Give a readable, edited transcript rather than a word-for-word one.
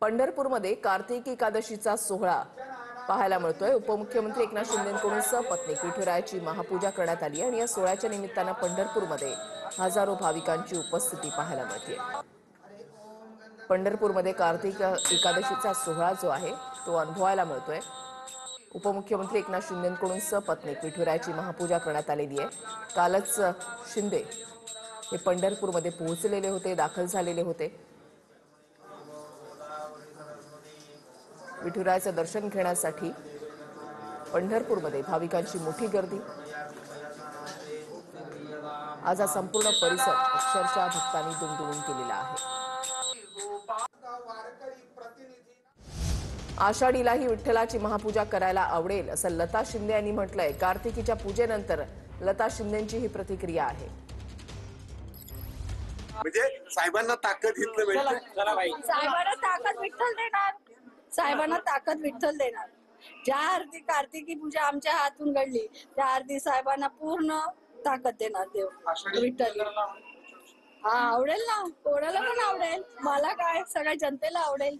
पंढरपूरमध्ये कार्तिक एकादशीचा सोहळा पाहायला मिळतोय। उपमुख्यमंत्री एकनाथ शिंदेंकडून सपत्नीक विठुरायाची महापूजा करण्यात आली आणि या सोहळ्याच्या निमित्तानं पंढरपूरमध्ये हजारो भाविकांची उपस्थिती पाहायला मिळते। पंढरपूरमध्ये कार्तिक एकादशीचा सोहळा जो आहे तो अनुभवायला मिळतोय। उपमुख्यमंत्री एकनाथ शिंदेंकडून सपत्नीक विठुरायाची महापूजा करण्यात आलेली आहे। कालच शिंदे हे पंढरपूरमध्ये पोहोचलेले होते, दाखल झालेले होते। विठुरायाचं दर्शन घेण्यासाठी पंढरपूरमध्ये भाविकांची मोठी गर्दी। आज हा संपूर्ण परिसर अक्षरशः भक्तांनी दुमदुमून केलेला आहे। आषाढीलाही विठ्ठलाची महापूजा करायला आवडेल असं लता शिंदे यांनी म्हटलंय। कार्तिकीच्या पूजेनंतर लता शिंदेंची ही प्रतिक्रिया आहे। म्हणजे साहेबांना ताकद इथलं भेटते। साहेबांना ताकद विठ्ठल देणार, साहेबांना ताकद विठ्ठल देणार। ज्या आरती कार्तिकी पूजा आमच्या हातून घडली त्या आरती साहेबांना पूर्ण ताकद देणार देव विठ्ठल। हा आवडेल ना, कोणाला पण आवडेल, मला काय, सगळ्या जनतेला आवडेल।